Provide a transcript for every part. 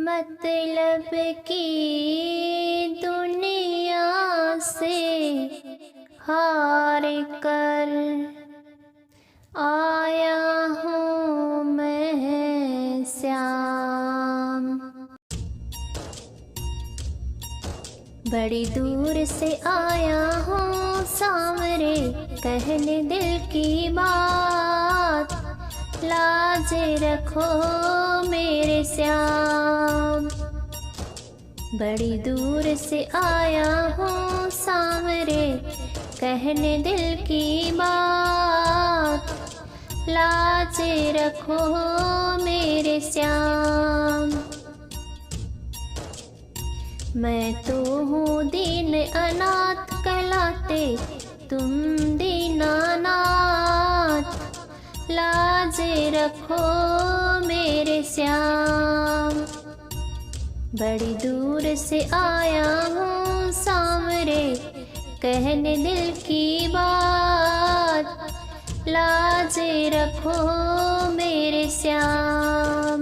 मतलब की दुनिया से हार कर आया हूँ मैं श्याम। बड़ी दूर से आया हूँ सांवरे, कहने दिल की बात, लाज रखो मेरे श्याम। बड़ी दूर से आया हूँ सांवरे, कहने दिल की बात, लाज रखो मेरे श्याम। मैं तो हूँ दीन अनाथ कहलाते तुम दीनानाथ, लाज रखो मेरे श्याम। बड़ी दूर से आया हूँ सांवरे, कहने दिल की बात, लाज रखो मेरे श्याम।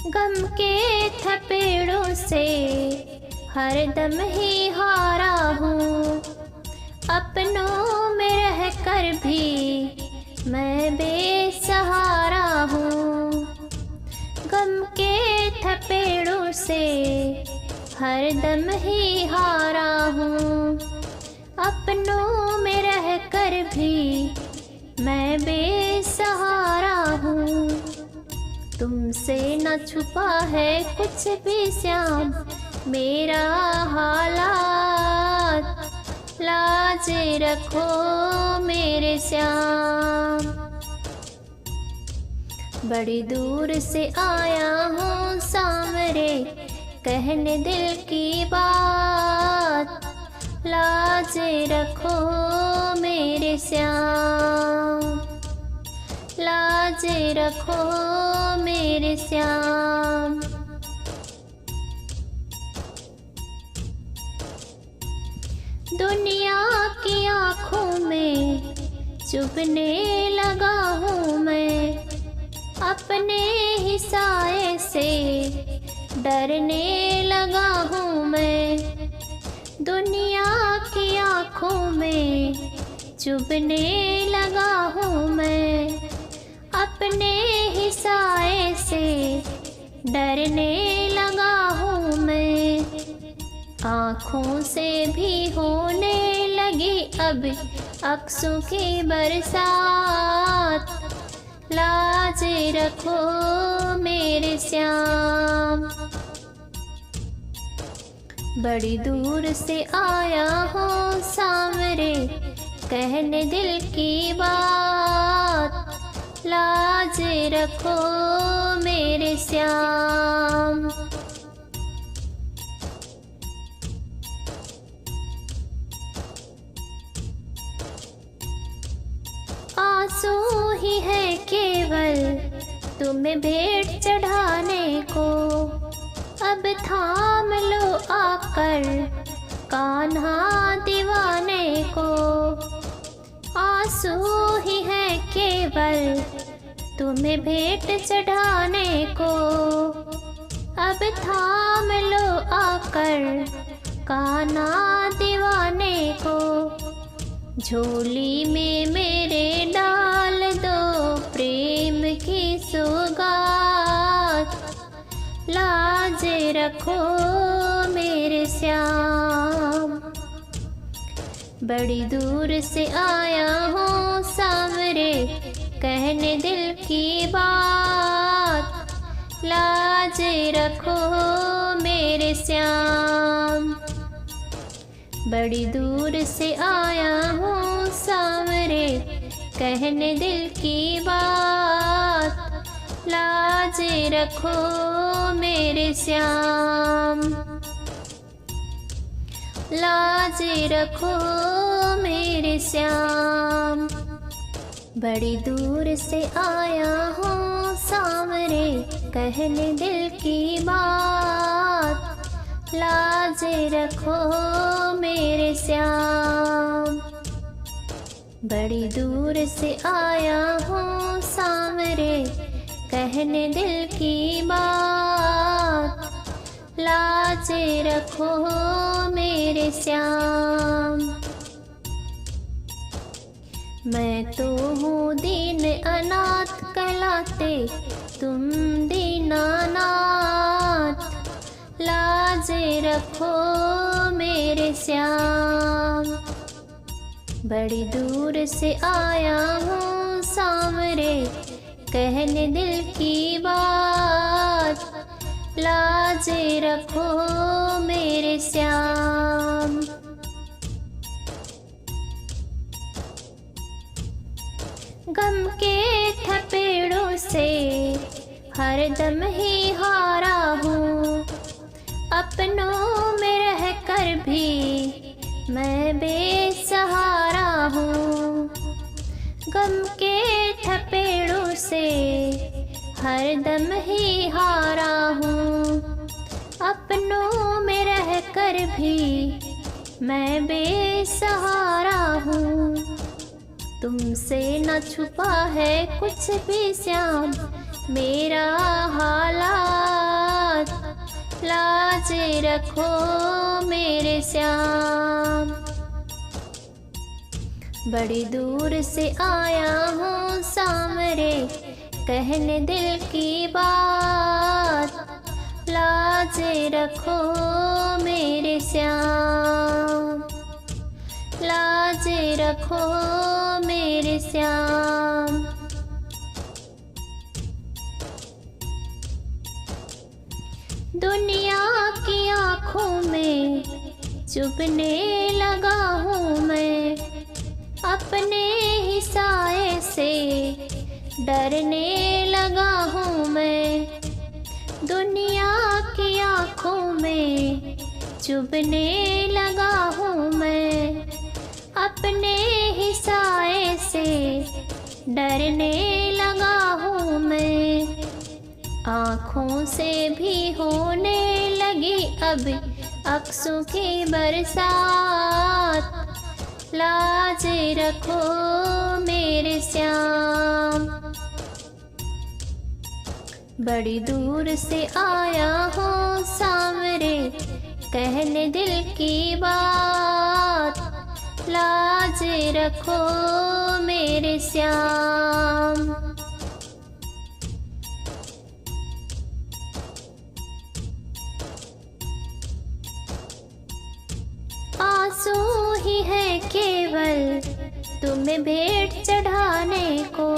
गम के थपेड़ों से हरदम ही हारा हूँ, अपनों में रहकर भी मैं बेसहारा हूँ। गम के थपेड़ों से हरदम ही हारा हूँ, अपनों में रहकर भी मैं बेसहारा हूँ। तुमसे न छुपा है कुछ भी श्याम मेरा हालात, लाज रखो मेरे श्याम। बड़ी दूर से आया हूँ सांवरे, कहने दिल की बात, लाज रखो मेरे श्याम, लाज रखो मेरे श्याम। दुनिया की आँखों में चुभने लगा हूँ मैं, अपने ही साए से डरने लगा हूँ मैं। दुनिया की आँखों में चुभने लगा हूँ मैं, अपने ही साए से डरने लगा हूँ मैं। आँखों से भी होने लगी अब अक्सों की बरसात, लाज रखो मेरे श्याम। बड़ी दूर से आया हूँ सांवरे, कहने दिल की बात, लाज रखो मेरे श्याम। आंसू ही है केवल तुम्हें भेंट चढ़ाने को, अब थाम लो आकर कान्हा दीवाने को। आंसू ही है केवल तुम्हें भेंट चढ़ाने को, अब थाम लो आकर कान्हा दीवाने को। झोली में मेरे डाल दो प्रेम की सौगात, लाज रखो मेरे श्याम। बड़ी दूर से आया हूँ सांवरे, कहने दिल की बात, लाज रखो मेरे श्याम। बड़ी दूर से आया हूँ सांवरे, कहने दिल की बात, लाज रखो मेरे श्याम, लाज रखो मेरे श्याम। बड़ी दूर से आया हूँ सांवरे, कहने दिल की बात, लाज रखो मेरे श्याम। बड़ी दूर से आया हूँ सामने कहने दिल की बात, लाज रखो मेरे श्याम। मैं तो हूँ दीन अनाथ कहलाते तुम दीनानाथ, लाज रखो मेरे श्याम। बड़ी दूर से आया हूँ सांवरे, कहने दिल की बात, लाज रखो मेरे श्याम। गम के थपेड़ों से हरदम ही हारा हूँ, अपनों में रह कर भी मैं बेसहारा हूँ। गम के थपेड़ों से हरदम ही हारा हूँ, अपनों में रह कर भी मैं बेसहारा हूँ। तुमसे न छुपा है कुछ भी श्याम मेरा हालात, लाज रखो मेरे श्याम। बड़ी दूर से आया हूँ सांवरे, कहने दिल की बात, लाज रखो मेरे श्याम, लाज रखो मेरे श्याम। दुनिया की आँखों में चुभने लगा हूँ मैं, अपने ही साए से डरने लगा हूँ मैं। दुनिया की आँखों में चुभने लगा हूँ मैं, अपने ही साए से डरने लगा हूँ मैं। आँखों से भी होने लगी अब अक्सों की बरसात, लाज रखो मेरे श्याम। बड़ी दूर से आया हूँ सांवरे, कहने दिल की बात, लाज रखो मेरे श्याम। आंसू ही है केवल तुम्हें भेंट चढ़ाने को,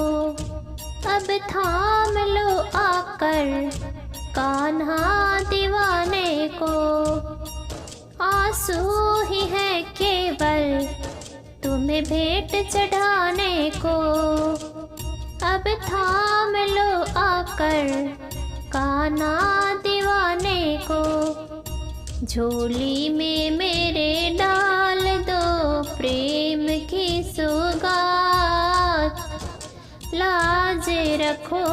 अब थाम लो आकर कान्हा दीवाने को। आंसू ही है केवल तुम्हें भेंट चढ़ाने को, अब थाम लो आकर कान्हा दीवाने को। झोली में मेरे डाल दो प्रेम की सौगात, लाज रखो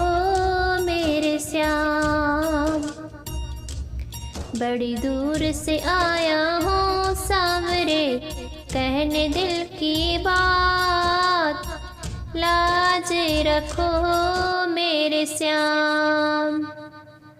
मेरे श्याम। बड़ी दूर से आया हूँ सांवरे, कहने दिल की बात, लाज रखो मेरे श्याम।